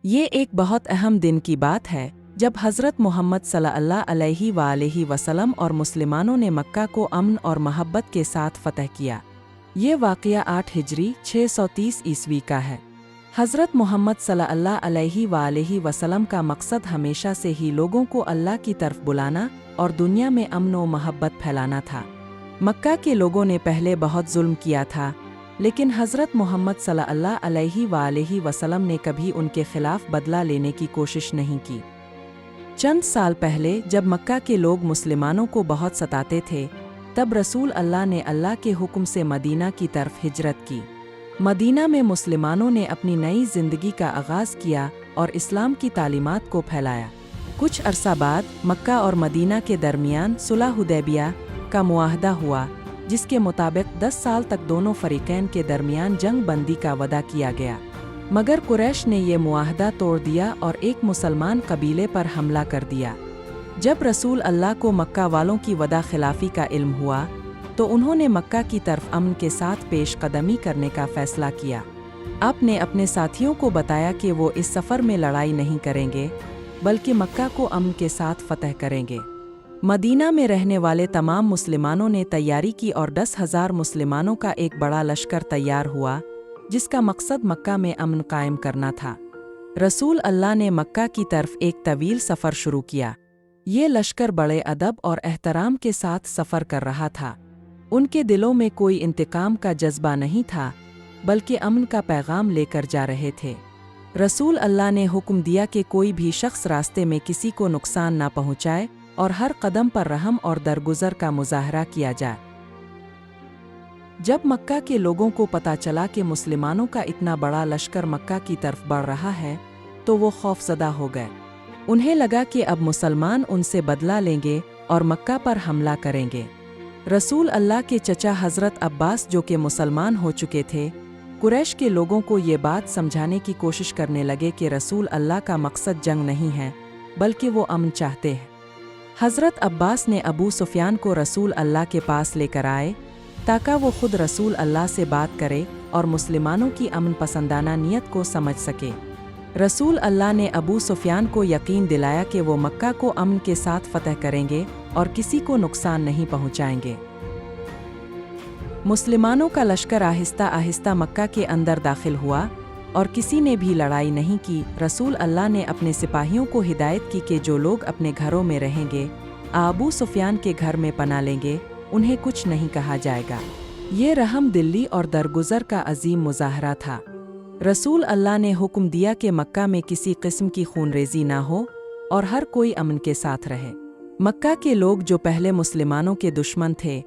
ये एक बहुत अहम दिन की बात है जब हज़रत मोहम्मद सल्लल्लाहु अलैहि वसल्लम और मुसलमानों ने मक्का को अमन और मोहब्बत के साथ फ़तह किया। ये वाक़या 8 हिजरी 630 ईस्वी का है। हज़रत मोहम्मद सल्लल्लाहु अलैहि वसल्लम का मकसद हमेशा से ही लोगों को अल्लाह की तरफ बुलाना और दुनिया में अमन व मोहब्बत फैलाना था। मक्का के लोगों ने पहले बहुत जुल्म किया था, लेकिन हज़रत मोहम्मद सल्लल्लाहु अलैहि वसल्लम ने कभी उनके खिलाफ बदला लेने की कोशिश नहीं की। चंद साल पहले जब मक्का के लोग मुसलमानों को बहुत सताते थे, तब रसूल अल्लाह ने अल्लाह के हुक्म से मदीना की तरफ हिजरत की। मदीना में मुसलमानों ने अपनी नई ज़िंदगी का आगाज़ किया और इस्लाम की तालीमात को फैलाया। कुछ अरसा बाद मक्का और मदीना के दरमियान सुलह हुदैबिया का मुआहदा हुआ, जिसके मुताबिक 10 साल तक दोनों फरीकैन के दरमियान जंग बंदी का वादा किया गया। मगर कुरैश ने ये मुआहदा तोड़ दिया और एक मुसलमान कबीले पर हमला कर दिया। जब रसूल अल्लाह को मक्का वालों की वदा खिलाफी का इल्म हुआ, तो उन्होंने मक्का की तरफ अमन के साथ पेश कदमी करने का फ़ैसला किया। आपने अपने साथियों को बताया कि वो इस सफ़र में लड़ाई नहीं करेंगे, बल्कि मक्का को अमन के साथ फ़तह करेंगे। मदीना में रहने वाले तमाम मुसलमानों ने तैयारी की और 10,000 मुसलमानों का एक बड़ा लश्कर तैयार हुआ, जिसका मकसद मक्का में अमन कायम करना था। रसूल अल्लाह ने मक्का की तरफ एक तवील सफ़र शुरू किया। ये लश्कर बड़े अदब और एहतराम के साथ सफ़र कर रहा था। उनके दिलों में कोई इंतकाम का जज्बा नहीं था, बल्कि अमन का पैगाम लेकर जा रहे थे। रसूल अल्लाह ने हुक्म दिया कि कोई भी शख्स रास्ते में किसी को नुकसान ना पहुँचाए और हर कदम पर रहम और दरगुजर का मुजाहरा किया जाए। जब मक्का के लोगों को पता चला कि मुसलमानों का इतना बड़ा लश्कर मक्का की तरफ बढ़ रहा है, तो वो खौफजदा हो गए। उन्हें लगा कि अब मुसलमान उनसे बदला लेंगे और मक्का पर हमला करेंगे। रसूल अल्लाह के चचा हज़रत अब्बास, जो कि मुसलमान हो चुके थे, कुरैश के लोगों को ये बात समझाने की कोशिश करने लगे कि रसूल अल्लाह का मकसद जंग नहीं है, बल्कि वो अमन चाहते हैं। हज़रत अब्बास ने अबू सुफियान को रसूल अल्लाह के पास लेकर आए, ताकि वो खुद रसूल अल्लाह से बात करे और मुसलमानों की अमन पसंदाना नीयत को समझ सके। रसूल अल्लाह ने अबू सुफियान को यकीन दिलाया कि वो मक्का को अमन के साथ फ़तह करेंगे और किसी को नुकसान नहीं पहुंचाएंगे। मुसलमानों का लश्कर आहिस्ता आहिस्ता मक्का के अंदर दाखिल हुआ और किसी ने भी लड़ाई नहीं की। रसूल अल्लाह ने अपने सिपाहियों को हिदायत की कि जो लोग अपने घरों में रहेंगे, अबू सुफियान के घर में पनाह लेंगे, उन्हें कुछ नहीं कहा जाएगा। ये रहम दिली और दरगुजर का अजीम मुजाहरा था। रसूल अल्लाह ने हुक्म दिया कि मक्का में किसी किस्म की खूनरेज़ी ना हो और हर कोई अमन के साथ रहे। मक्का के लोग, जो पहले मुसलमानों के दुश्मन थे,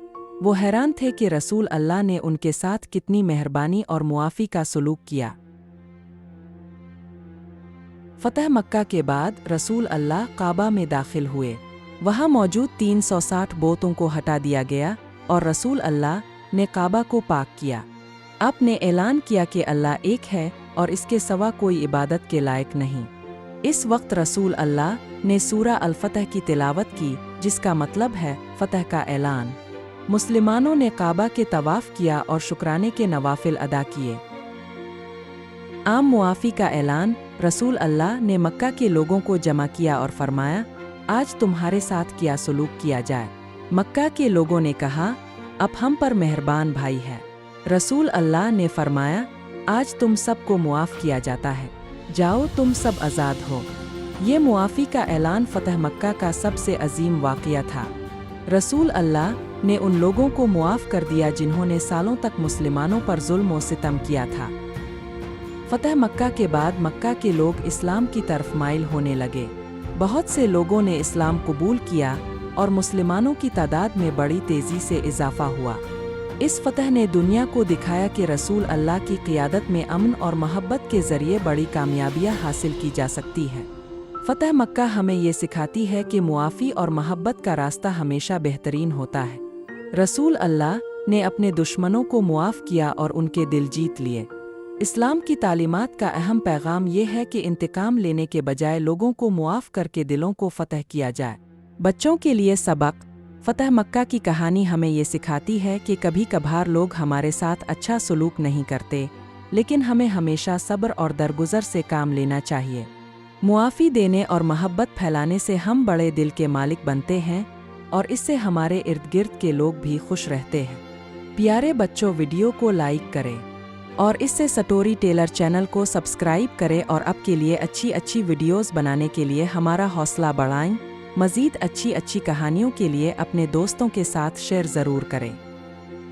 वो हैरान थे कि रसूल अल्लाह ने उनके साथ कितनी मेहरबानी और मुआफ़ी का सलूक किया। फ़तह मक्का के बाद रसूल अल्लाह काबा में दाखिल हुए। वहाँ मौजूद 360 बोतों को हटा दिया गया और रसूल अल्लाह ने काबा को पाक किया। आपने ऐलान किया कि अल्लाह एक है और इसके सिवा कोई इबादत के लायक नहीं। इस वक्त रसूल अल्लाह ने सूरा अल-फतह की तिलावत की, जिसका मतलब है फ़तह का ऐलान। मुसलमानों ने काबा के तवाफ़ किया और शुक्राने के नवाफिल अदा किए। आम मुआफ़ी का ऐलान रसूल अल्लाह ने मक्का के लोगों को जमा किया और फरमाया, आज तुम्हारे साथ क्या सलूक किया जाए। मक्का के लोगों ने कहा, अब हम पर मेहरबान भाई है। रसूल अल्लाह ने फरमाया, आज तुम सबको मुआफ़ किया जाता है, जाओ तुम सब आज़ाद हो। ये मुआफ़ी का ऐलान फ़तह मक्का का सबसे अजीम वाक़या था। रसूल अल्लाह ने उन लोगों को मुआफ़ कर दिया जिन्होंने सालों तक मुसलमानों पर जुल्म व सितम किया था। फ़तह मक्का के बाद मक्का के लोग इस्लाम की तरफ माइल होने लगे। बहुत से लोगों ने इस्लाम कबूल किया और मुसलमानों की तादाद में बड़ी तेज़ी से इजाफ़ा हुआ। इस फ़तह ने दुनिया को दिखाया कि रसूल अल्लाह की क़ियादत में अमन और मोहब्बत के ज़रिए बड़ी कामयाबियाँ हासिल की जा सकती है। फ़तह मक्का हमें ये सिखाती है कि मुआफ़ी और मोहब्बत का रास्ता हमेशा बेहतरीन होता है। रसूल अल्लाह ने अपने दुश्मनों को मुआफ़ किया और उनके दिल जीत लिए। इस्लाम की तालीमात का अहम पैगाम ये है कि इंतकाम लेने के बजाय लोगों को मुआफ़ करके दिलों को फ़तह किया जाए। बच्चों के लिए सबक: फ़तह मक्का की कहानी हमें ये सिखाती है कि कभी कभार लोग हमारे साथ अच्छा सलूक नहीं करते, लेकिन हमें हमेशा सब्र और दरगुजर से काम लेना चाहिए। मुआफ़ी देने और मोहब्बत फैलाने से हम बड़े दिल के मालिक बनते हैं और इससे हमारे इर्द गिर्द के लोग भी खुश रहते हैं। प्यारे बच्चों, वीडियो को लाइक करें और इससे स्टोरी टेलर चैनल को सब्सक्राइब करें और अब के लिए अच्छी वीडियोस बनाने के लिए हमारा हौसला बढ़ाएं। मज़ीद अच्छी कहानियों के लिए अपने दोस्तों के साथ शेयर ज़रूर करें।